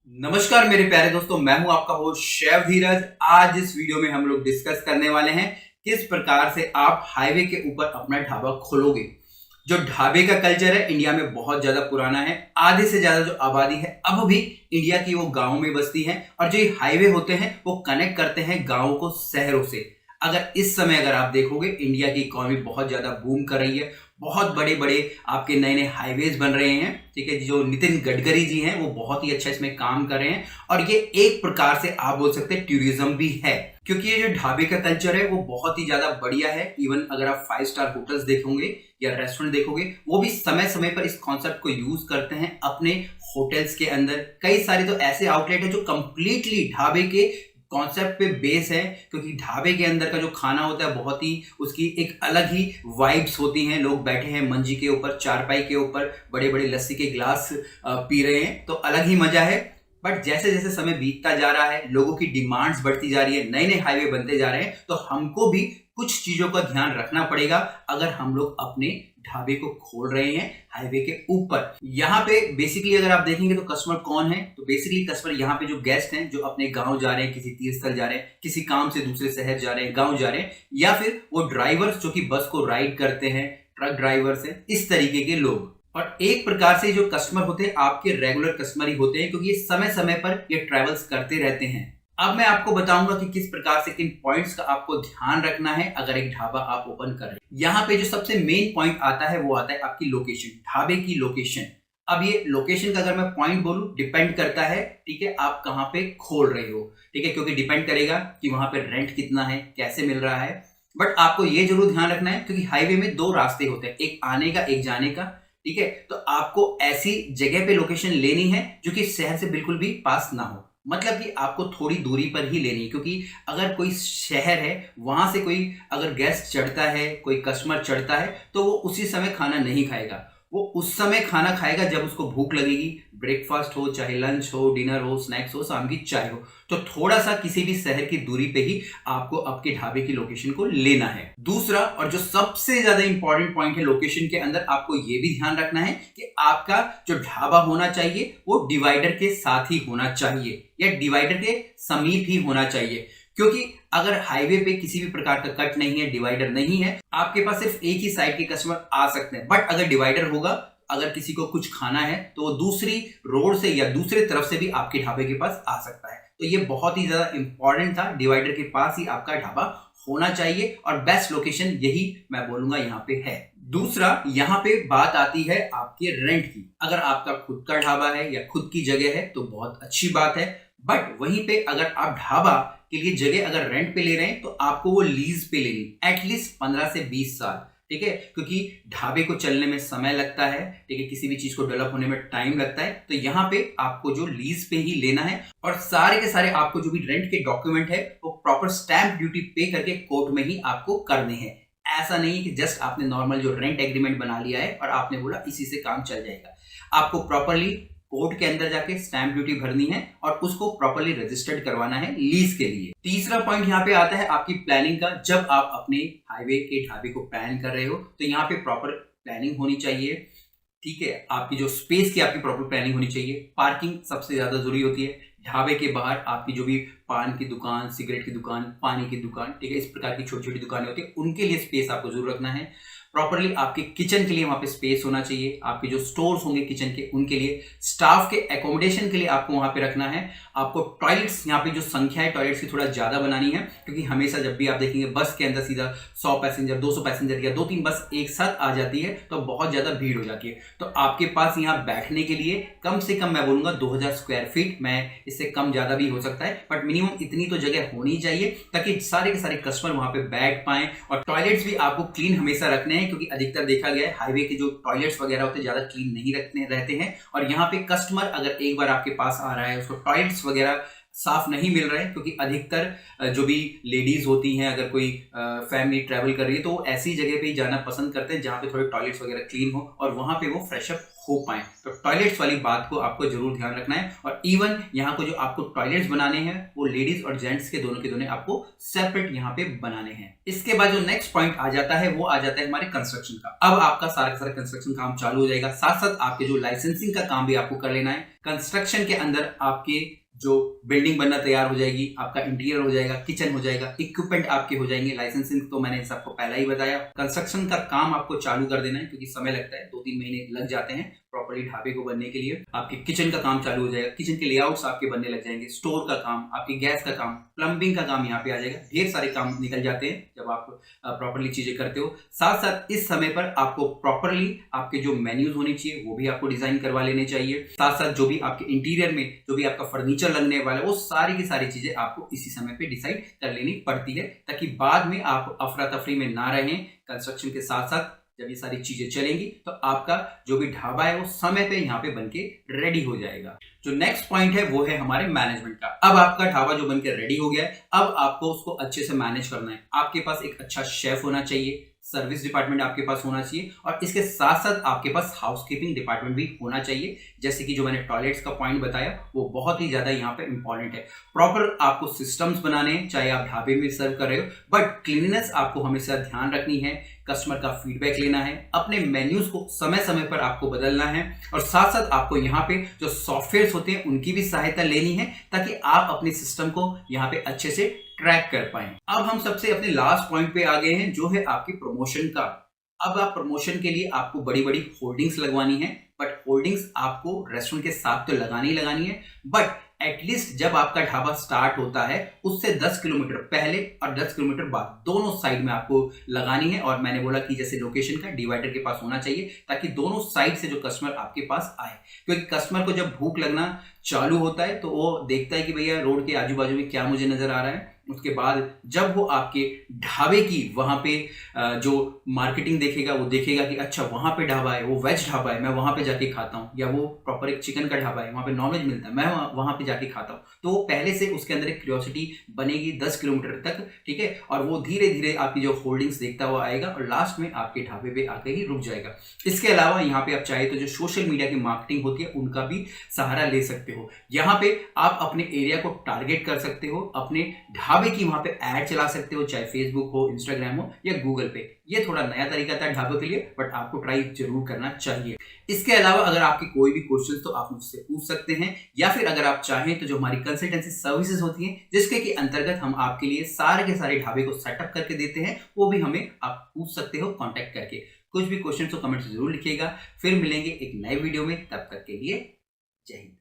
नमस्कार मेरे प्यारे दोस्तों, मैं हूं आपका होस्ट शेफ धीरज। आज इस वीडियो में हम लोग डिस्कस करने वाले हैं किस प्रकार से आप हाईवे के ऊपर अपना ढाबा खोलोगे। जो ढाबे का कल्चर है इंडिया में बहुत ज्यादा पुराना है। आधे से ज्यादा जो आबादी है अब भी इंडिया की वो गांव में बसती है, और जो ये हाईवे होते हैं वो कनेक्ट करते हैं गांवों को शहरों से। अगर इस समय अगर आप देखोगे इंडिया की इकोनॉमी बहुत ज्यादा बूम कर रही है, बहुत बड़े बड़े आपके नए नए हाईवेज बन रहे हैं। ठीक है, जो नितिन गडकरी जी हैं वो बहुत ही अच्छा इसमें काम कर रहे हैं, और ये एक प्रकार से आप बोल सकते हैं टूरिज्म भी है, क्योंकि ये जो ढाबे का कल्चर है वो बहुत ही ज्यादा बढ़िया है। इवन अगर आप 5 स्टार होटल्स देखोगे या रेस्टोरेंट देखोगे, वो भी समय समय पर इस कॉन्सेप्ट को यूज करते हैं अपने होटल्स के अंदर। कई सारे तो ऐसे आउटलेट है जो कंप्लीटली ढाबे के कॉन्सेप्ट पे बेस है, क्योंकि ढाबे के अंदर का जो खाना होता है बहुत ही उसकी एक अलग ही वाइब्स होती हैं। लोग बैठे हैं मंजी के ऊपर, चारपाई के ऊपर, बड़े बड़े लस्सी के ग्लास पी रहे हैं, तो अलग ही मजा है। बट जैसे जैसे समय बीतता जा रहा है, लोगों की डिमांड्स बढ़ती जा रही है, नए नए हाईवे बनते जा रहे हैं, तो हमको भी कुछ चीजों का ध्यान रखना पड़ेगा अगर हम लोग अपने ढाबे को खोल रहे हैं हाईवे के ऊपर। यहाँ पे बेसिकली अगर आप देखेंगे तो कस्टमर कौन है, तो बेसिकली कस्टमर यहाँ पे जो गेस्ट हैं जो अपने गांव जा रहे हैं, किसी तीर्थ स्थल जा रहे हैं, किसी काम से दूसरे शहर जा रहे हैं, गांव जा रहे हैं, या फिर वो ड्राइवर्स जो कि बस को राइड करते हैं, ट्रक ड्राइवर्स हैं, इस तरीके के लोग। और एक प्रकार से जो कस्टमर होते हैं आपके रेगुलर कस्टमर ही होते हैं, क्योंकि ये समय समय पर ये ट्रेवल्स करते रहते हैं। अब मैं आपको बताऊंगा कि किस प्रकार से किन पॉइंट्स का आपको ध्यान रखना है अगर एक ढाबा आप ओपन कर रहे हैं। यहाँ पे जो सबसे मेन पॉइंट आता है वो आता है आपकी लोकेशन, ढाबे की लोकेशन। अब ये लोकेशन का अगर मैं पॉइंट बोलूं, डिपेंड करता है, ठीक है, आप कहाँ पे खोल रहे हो। ठीक है, क्योंकि डिपेंड करेगा कि वहां पे रेंट कितना है, कैसे मिल रहा है। बट आपको ये जरूर ध्यान रखना है, क्योंकि हाईवे में 2 रास्ते होते हैं, एक आने का एक जाने का। ठीक है, तो आपको ऐसी जगह पे लोकेशन लेनी है जो कि शहर से बिल्कुल भी पास ना हो, मतलब कि आपको थोड़ी दूरी पर ही लेनी है। क्योंकि अगर कोई शहर है, वहां से कोई अगर गेस्ट चढ़ता है, कोई कस्टमर चढ़ता है, तो वो उसी समय खाना नहीं खाएगा। वो उस समय खाना खाएगा जब उसको भूख लगेगी, ब्रेकफास्ट हो, चाहे लंच हो, डिनर हो, स्नैक्स हो, शाम की चाय हो। तो थोड़ा सा किसी भी शहर की दूरी पे ही आपको आपके ढाबे की लोकेशन को लेना है। दूसरा और जो सबसे ज्यादा इंपॉर्टेंट पॉइंट है लोकेशन के अंदर, आपको ये भी ध्यान रखना है कि आपका जो ढाबा होना चाहिए वो डिवाइडर के साथ ही होना चाहिए, या डिवाइडर के समीप ही होना चाहिए। क्योंकि अगर हाईवे पे किसी भी प्रकार का कट नहीं है, डिवाइडर नहीं है, आपके पास सिर्फ एक ही साइड के कस्टमर आ सकते हैं। बट अगर डिवाइडर होगा, अगर किसी को कुछ खाना है, तो वो दूसरी रोड से या दूसरे तरफ से भी आपके ढाबे के पास आ सकता है। तो ये बहुत ही ज्यादा इंपॉर्टेंट था, डिवाइडर के पास ही आपका ढाबा होना चाहिए, और बेस्ट लोकेशन यही मैं बोलूंगा यहाँ पे है। दूसरा, यहाँ पे बात आती है आपके रेंट की। अगर आपका खुद का ढाबा है या खुद की जगह है तो बहुत अच्छी बात है। बट वहीं पे अगर आप ढाबा के लिए जगह अगर रेंट पे ले रहे हैं, तो आपको वो लीज पे लेनी, एटलीस्ट 15 से 20 साल। ठीक है, क्योंकि ढाबे को चलने में समय लगता है, ठीक है, किसी भी चीज को डेवलप होने में टाइम लगता है। तो यहाँ पे आपको जो लीज पे ही लेना है, और सारे के सारे आपको जो भी रेंट के डॉक्यूमेंट है वो प्रॉपर स्टैंप ड्यूटी पे करके कोर्ट में ही आपको करने हैं। ऐसा नहीं कि जस्ट आपने नॉर्मल जो रेंट एग्रीमेंट बना लिया है और आपने बोला इसी से काम चल जाएगा। आपको प्रॉपरली कोर्ट के अंदर जाके स्टैंप ड्यूटी भरनी है और उसको प्रॉपरली रजिस्टर्ड करवाना है लीज के लिए। तीसरा पॉइंट यहाँ पे आता है आपकी प्लानिंग का। जब आप अपने हाईवे के ढाबे को प्लान कर रहे हो, तो यहाँ पे प्रॉपर प्लानिंग होनी चाहिए। ठीक है, आपकी जो स्पेस की आपकी प्रॉपर प्लानिंग होनी चाहिए। पार्किंग सबसे ज्यादा जरूरी होती है। ढाबे के बाहर आपकी जो भी पान की दुकान, सिगरेट की दुकान, पानी की दुकान, ठीक है, इस प्रकार की छोटी छोटी दुकानें होती है, उनके लिए स्पेस आपको जरूर रखना है। प्रॉपरली आपके किचन के लिए वहां पे स्पेस होना चाहिए। आपके जो स्टोर्स होंगे किचन के, उनके लिए, स्टाफ के एकोमोडेशन के लिए आपको वहां पे रखना है। आपको टॉयलेट्स, यहाँ पे जो संख्या है टॉयलेट्स की थोड़ा ज्यादा बनानी है, क्योंकि हमेशा जब भी आप देखेंगे बस के अंदर सीधा 100 पैसेंजर, 200 पैसेंजर या 2-3 बस एक साथ आ जाती है, तो बहुत ज्यादा भीड़ हो जाती है। तो आपके पास यहाँ बैठने के लिए कम से कम मैं बोलूंगा 2000 स्क्वायर फीट, मैं इससे कम ज्यादा भी हो सकता है, बट मिनिमम इतनी तो जगह होनी चाहिए ताकि सारे के सारे कस्टमर वहां पे बैठ पाए। और टॉयलेट्स भी आपको क्लीन हमेशा रखने हैं, क्योंकि अधिकतर देखा गया है हाईवे के जो टॉयलेट्स वगैरह होते हैं ज्यादा क्लीन नहीं रहते हैं। और यहाँ पे कस्टमर अगर एक बार आपके पास आ रहा है, उसको टॉयलेट्स वगैरह साफ नहीं मिल रहे हैं, क्योंकि अधिकतर जो भी लेडीज होती हैं, अगर कोई फैमिली ट्रैवल कर रही है, तो वो ऐसी जगह पे ही जाना पसंद करते हैं जहां पे थोड़े टॉयलेट्स वगैरह क्लीन हो और वहां पे वो फ्रेश अप हो पाए। तो टॉयलेट्स वाली बात को आपको जरूर ध्यान रखना है, और इवन यहाँ को जो आपको टॉयलेट्स बनाने हैं वो लेडीज और जेंट्स के दोनों आपको सेपरेट यहाँ पे बनाने हैं। इसके बाद जो नेक्स्ट पॉइंट आ जाता है वो आ जाता है हमारे कंस्ट्रक्शन का। अब आपका सारा का सारा कंस्ट्रक्शन काम चालू हो जाएगा, साथ साथ आपके जो लाइसेंसिंग का काम भी आपको कर लेना है। कंस्ट्रक्शन के अंदर आपके जो बिल्डिंग बनना तैयार हो जाएगी, आपका इंटीरियर हो जाएगा, किचन हो जाएगा, इक्विपमेंट आपके हो जाएंगे। लाइसेंसिंग तो मैंने सबको पहला ही बताया। कंस्ट्रक्शन का काम आपको चालू कर देना है क्योंकि समय लगता है, 2-3 महीने लग जाते हैं प्रॉपर्ली ढाबे को बनने के लिए। आपके किचन का काम चालू हो जाएगा, किचन के लेआउट्स आपके बनने लग जाएंगे, स्टोर का काम, आपकी गैस का काम, प्लम्बिंग का काम यहाँ पे आ जाएगा। ढेर सारे काम निकल जाते हैं जब आप प्रॉपर्ली चीजें करते हो। साथ साथ इस समय पर आपको प्रॉपर्ली आपके जो मेन्यूज होने चाहिए वो भी आपको डिजाइन करवा लेने चाहिए। साथ साथ जो भी आपके इंटीरियर में जो भी आपका फर्नीचर लगने वाला है वो सारी की सारी चीजें आपको इसी समय पे डिसाइड कर लेनी पड़ती है, ताकि बाद में आप अफरा तफरी में ना रहें। कंस्ट्रक्शन के साथ साथ जब ये सारी चीजें चलेंगी तो आपका जो भी ढाबा है वो समय पे यहाँ पे बनके रेडी हो जाएगा। जो नेक्स्ट पॉइंट है वो है हमारे मैनेजमेंट का। अब आपका ढाबा जो बनके रेडी हो गया है, अब आपको उसको अच्छे से मैनेज करना है। आपके पास एक अच्छा शेफ होना चाहिए, सर्विस डिपार्टमेंट आपके पास होना चाहिए, और इसके साथ साथ आपके पास हाउसकीपिंग डिपार्टमेंट भी होना चाहिए। जैसे कि जो मैंने टॉयलेट्स का पॉइंट बताया वो बहुत ही ज्यादा यहाँ पे इंपॉर्टेंट है। प्रॉपर आपको सिस्टम्स बनाने हैं, चाहे आप ढाबे में सर्व कर रहे हो, बट क्लीननेस आपको हमेशा ध्यान रखनी है। कस्टमर का फीडबैक लेना है, अपने मेन्यूज को समय समय पर आपको बदलना है, और साथ साथ आपको यहाँ पे जो सॉफ्टवेयर होते हैं उनकी भी सहायता लेनी है ताकि आप अपने सिस्टम को यहाँ पे अच्छे से ट्रैक कर पाए। अब हम सबसे अपने लास्ट पॉइंट पे आ गए हैं जो है आपकी प्रमोशन का। अब आप प्रमोशन के लिए आपको बड़ी बड़ी होर्डिंग्स लगवानी है, बट होर्डिंग्स आपको रेस्टोरेंट के साथ तो लगानी है, बट एटलीस्ट जब आपका ढाबा स्टार्ट होता है उससे 10 किलोमीटर पहले और 10 किलोमीटर बाद दोनों साइड में आपको लगानी है। और मैंने बोला कि जैसे लोकेशन का डिवाइडर के पास होना चाहिए ताकि दोनों साइड से जो कस्टमर आपके पास आए, क्योंकि कस्टमर को जब भूख लगना चालू होता है तो वो देखता है कि भैया रोड के आजू बाजू में क्या मुझे नजर आ रहा है। उसके बाद जब वो आपके ढाबे की वहां पे जो मार्केटिंग देखेगा वो देखेगा कि अच्छा वहां पे ढाबा है, वो वेज ढाबा है, मैं वहां पे जाके खाता हूँ, या वो प्रॉपर एक चिकन का ढाबा है, वहां पे नॉनवेज मिलता है, मैं वहां पे जाके खाता हूँ, तो वो पहले से उसके अंदर एक क्यूरियोसिटी बनेगी 10 किलोमीटर तक, ठीक है। और वो धीरे धीरे आपकी जो होल्डिंग्स देखता हुआ आएगा और लास्ट में आपके ढाबे पे आके ही रुक जाएगा। इसके अलावा यहाँ पे आप चाहे तो जो सोशल मीडिया की मार्केटिंग होती है उनका भी सहारा ले सकते हो। यहाँ पे आप अपने एरिया को टारगेट कर सकते हो, अपने ढाबे की वहां पे ऐड चला सकते हो, चाहे फेसबुक हो, इंस्टाग्राम हो या गूगल पे। ये थोड़ा नया तरीका था ढाबे के लिए, बट आपको ट्राई जरूर करना चाहिए। इसके अलावा अगर आपके कोई भी क्वेश्चन तो आप मुझसे पूछ सकते हैं, या फिर अगर आप चाहें तो जो हमारी कंसल्टेंसी सर्विसेज होती हैं जिसके के अंतर्गत हम आपके लिए सारे के सारे ढाबे को सेटअप करके देते हैं, वो भी हमें आप पूछ सकते हो कांटेक्ट करके। कुछ भी क्वेश्चन तो कमेंट से जरूर लिखिएगा। फिर मिलेंगे एक नए वीडियो में, तब तक के लिए जय हिंद।